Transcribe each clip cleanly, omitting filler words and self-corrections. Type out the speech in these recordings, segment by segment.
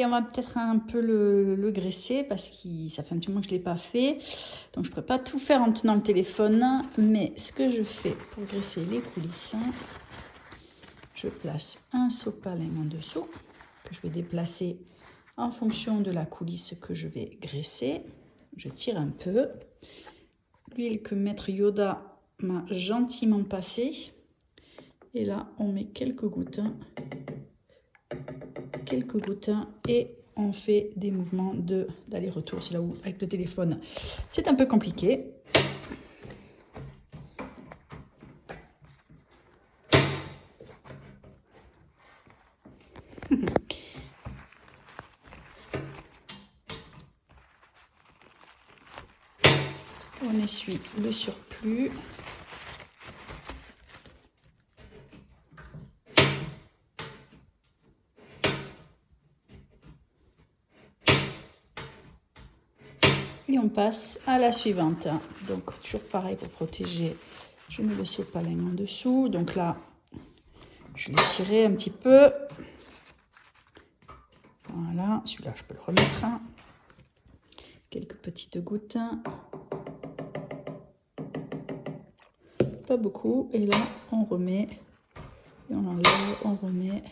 on va peut-être un peu le graisser parce que ça fait un petit moment que je ne l'ai pas fait. Donc je ne pourrais pas tout faire en tenant le téléphone. Mais ce que je fais pour graisser les coulisses, je place un sopalin en dessous que je vais déplacer en fonction de la coulisse que je vais graisser. Je tire un peu. L'huile que Maître Yoda m'a gentiment passée. Et là, on met quelques gouttes et on fait des mouvements d'aller-retour. C'est là où, avec le téléphone, c'est un peu compliqué. On essuie le surplus. Et on passe à la suivante. Donc toujours pareil pour protéger, je mets le sopalin en dessous. Donc là, je l'ai tiré un petit peu. Voilà, celui-là je peux le remettre. Quelques petites gouttes. Pas beaucoup. Et là, on remet. Et on enlève, on remet.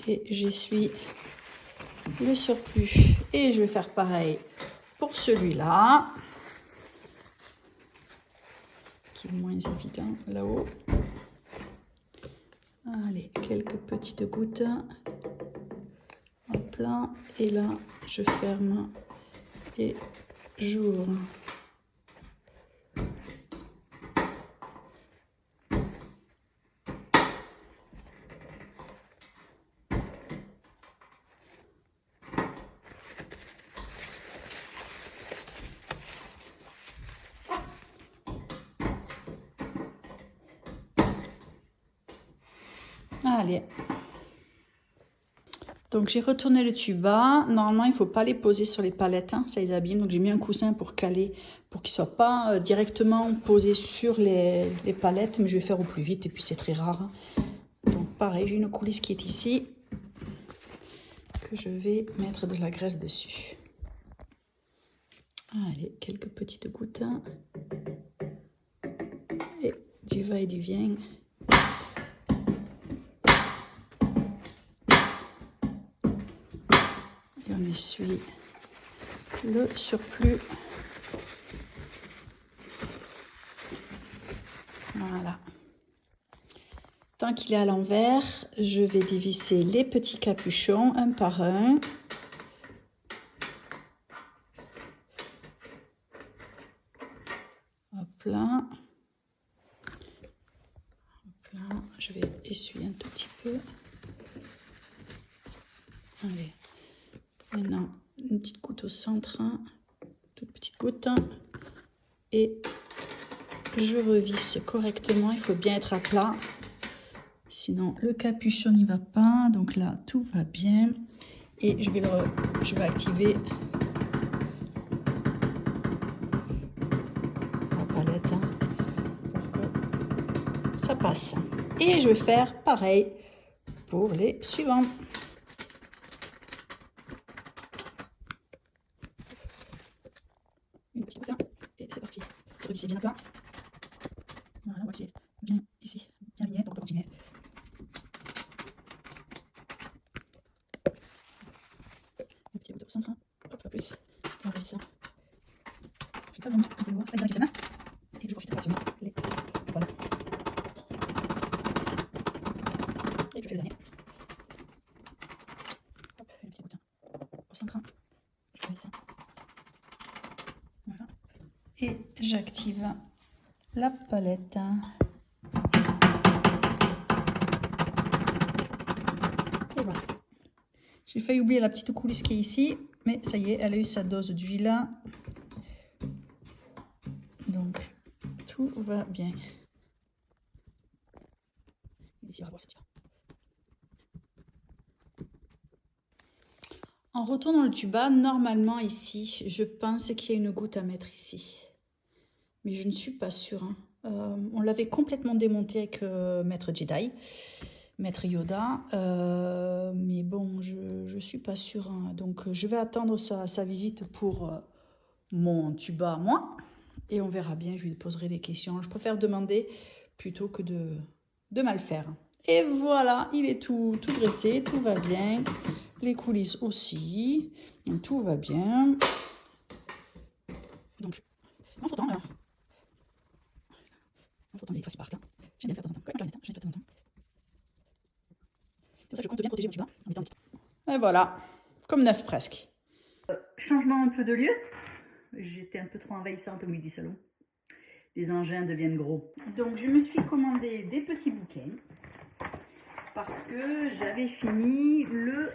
Et j'essuie le surplus. Et je vais faire pareil pour celui-là, qui est moins évident là-haut. Allez, quelques petites gouttes. Hop là. Et là, je ferme et j'ouvre. Allez. Donc j'ai retourné le tuba. Normalement, il ne faut pas les poser sur les palettes, hein, ça les abîme. Donc j'ai mis un coussin pour caler, pour qu'ils ne soient pas directement posés sur les palettes. Mais je vais faire au plus vite et puis c'est très rare. Donc pareil, j'ai une coulisse qui est ici, que je vais mettre de la graisse dessus. Allez, quelques petites gouttes. Et du va et du vient. Et on essuie le surplus. Voilà. Tant qu'il est à l'envers, je vais dévisser les petits capuchons un par un. Hop là. Hop là. Je vais essuyer un tout petit peu. Allez. Maintenant, une petite goutte au centre. Toute petite goutte. Et je revisse correctement. Il faut bien être à plat. Sinon, le capuchon n'y va pas. Donc là, tout va bien. Et je vais activer la palette pour que ça passe. Et je vais faire pareil pour les suivants. Une petite goutte et c'est parti. Revisser bien à plat. Voilà, on va essayer bien ici, bien lié pour continuer. Un petit bout au centre, hop, pas plus. Et on revisse ça. Je vais pas vraiment le voir avec la main. Et je profite de passionner les. Voilà. Et je fais le dernier. Hop, une petite goutte au centre. Je revisse ça. Voilà. Et j'active la palette. Et voilà. J'ai failli oublier la petite coulisse qui est ici, mais ça y est, elle a eu sa dose d'huile. Donc, tout va bien. En retournant le tuba, normalement ici, je pense qu'il y a une goutte à mettre ici. Mais je ne suis pas sûre. Hein. On l'avait complètement démonté avec Maître Jedi, Maître Yoda. Mais bon, je ne suis pas sûre. Hein. Donc, je vais attendre sa visite pour mon tuba à moi. Et on verra bien, je lui poserai des questions. Je préfère demander plutôt que de mal faire. Et voilà, il est tout dressé, tout va bien. Les coulisses aussi, donc tout va bien. Donc, en frottant, les traces partent. J'aime bien faire de temps en temps. Quand même, j'aime bien faire de temps en temps. C'est pour ça que je compte bien protéger mon tuba en mettant un petit. Et voilà, comme neuf presque. Changement un peu de lieu. J'étais un peu trop envahissante au milieu du salon. Les engins deviennent gros. Donc, je me suis commandé des petits bouquins parce que j'avais fini le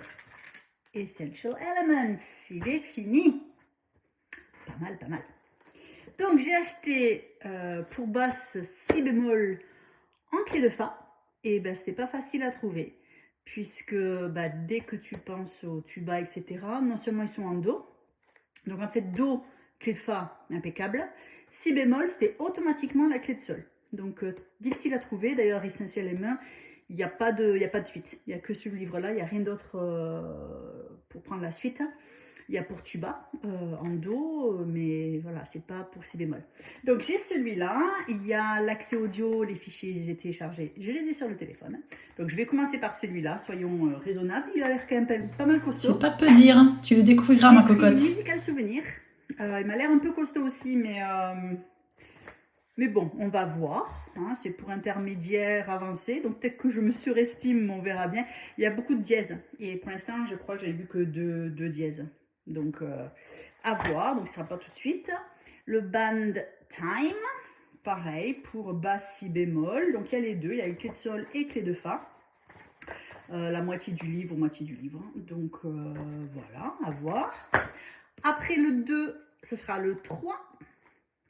Essential Elements. Il est fini. Pas mal, pas mal. Donc, j'ai acheté pour basse si bémol en clé de fa. Et ben, c'était pas facile à trouver. Puisque dès que tu penses au tuba, etc., non seulement ils sont en do. Donc, en fait, do, clé de fa, impeccable. Si bémol, c'était automatiquement la clé de sol. Donc, difficile à trouver. D'ailleurs, Essential Elements, il n'y a pas de suite. Il n'y a que ce livre-là. Il n'y a rien d'autre pour prendre la suite. Il y a pour tuba en do, mais voilà, c'est pas pour si bémol. Donc j'ai celui-là, il y a l'accès audio, les fichiers, ils étaient téléchargés, je les ai sur le téléphone. Donc je vais commencer par celui-là, soyons raisonnables, il a l'air quand même pas mal costaud. C'est pas peu dire, hein. Tu le découvriras ma cocotte. Musical Souvenir, il m'a l'air un peu costaud aussi, mais bon, on va voir, hein, c'est pour intermédiaire avancé, donc peut-être que je me surestime, on verra bien. Il y a beaucoup de dièses, et pour l'instant, je crois que j'ai vu que deux dièses. Donc, à voir, donc ça ne sera pas tout de suite. Le Band Time, pareil, pour basse si bémol. Donc, il y a les deux, il y a une clé de sol et clé de fa. La moitié du livre, moitié du livre. Donc, voilà, à voir. Après le 2, ce sera le 3.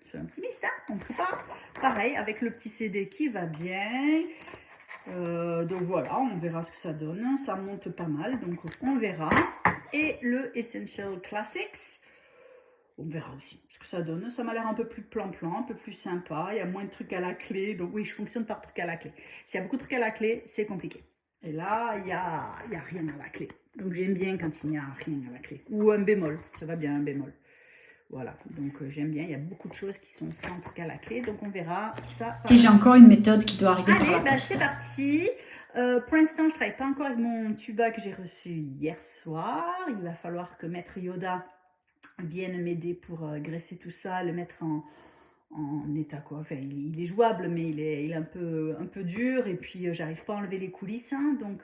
C'est un petit mystère, on prépare. Pareil, avec le petit CD qui va bien. Donc voilà, on verra ce que ça donne. Ça monte pas mal, donc on verra. Et le Essential Classics, on verra aussi ce que ça donne. Ça m'a l'air un peu plus plan-plan, un peu plus sympa. Il y a moins de trucs à la clé. Donc oui, je fonctionne par trucs à la clé. S'il y a beaucoup de trucs à la clé, c'est compliqué. Et là, il y a rien à la clé. Donc j'aime bien quand il n'y a rien à la clé. Ou un bémol, ça va bien, un bémol. Voilà, donc j'aime bien. Il y a beaucoup de choses qui sont sans trucs à la clé. Donc on verra ça. Et j'ai encore une méthode qui doit arriver par la poste. C'est parti. Pour l'instant, je ne travaille pas encore avec mon tuba que j'ai reçu hier soir. Il va falloir que Maître Yoda vienne m'aider pour graisser tout ça, le mettre en état quoi. Enfin, il est jouable, mais il est un peu dur. Et puis, j'arrive pas à enlever les coulisses. Hein, donc,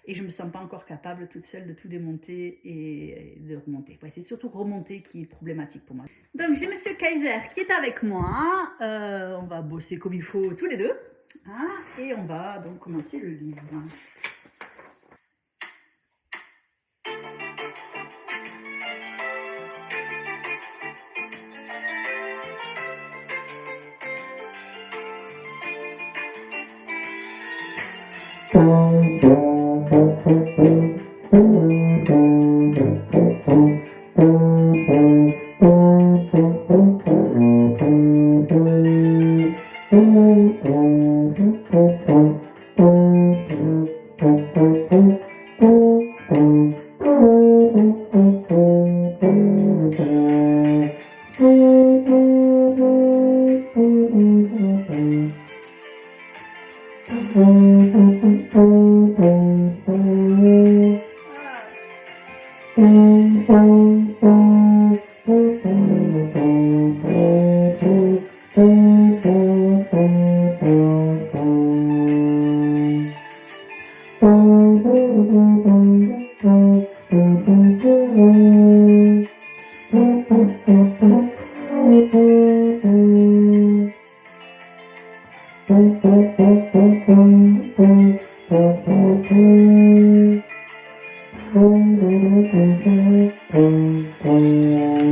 et je me sens pas encore capable toute seule de tout démonter et de remonter. Ouais, c'est surtout remonter qui est problématique pour moi. Donc, j'ai Monsieur Kaiser qui est avec moi. On va bosser comme il faut tous les deux. Hein, et on va donc commencer le livre.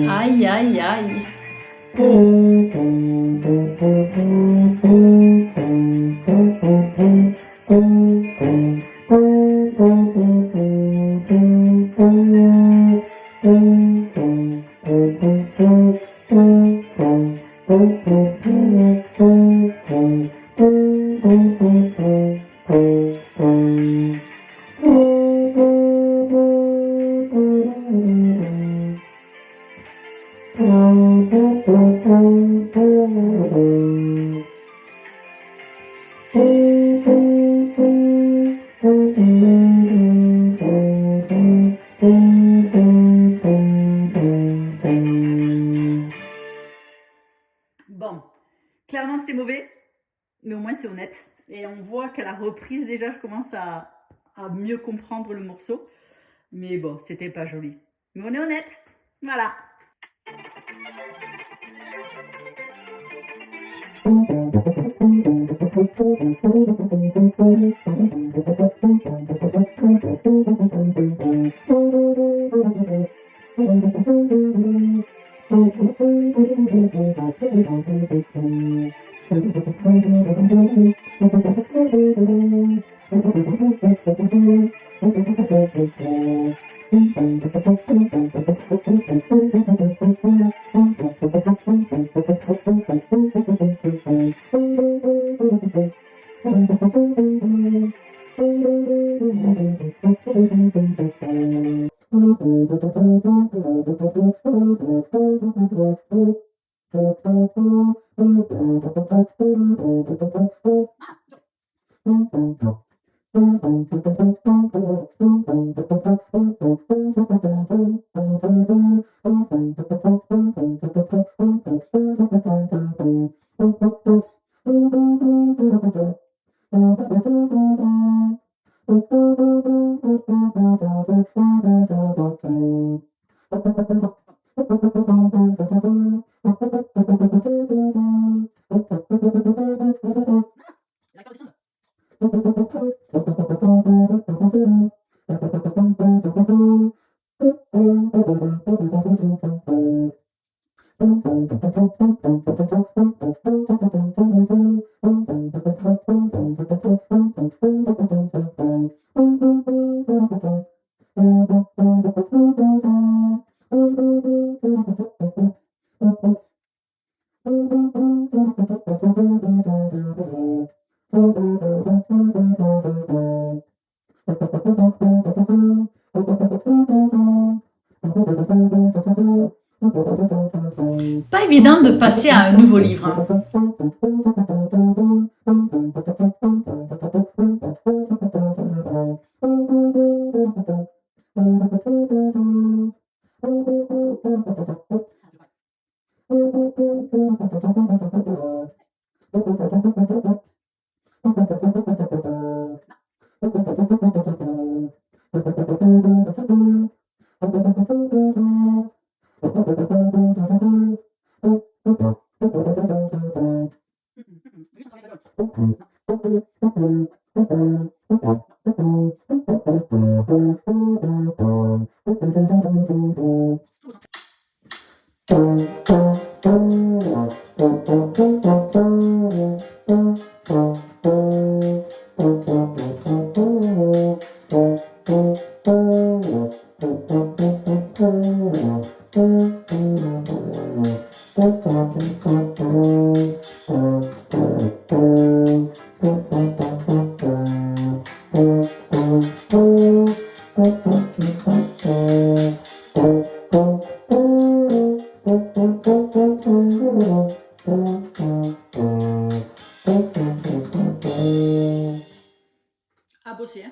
Aïe, aïe, aïe. Bon, clairement c'était mauvais, mais au moins c'est honnête. Et on voit qu'à la reprise déjà je commence à mieux comprendre le morceau. Mais bon, c'était pas joli. Mais on est honnête, voilà. Pas évident de passer à un nouveau livre. À bosser, hein.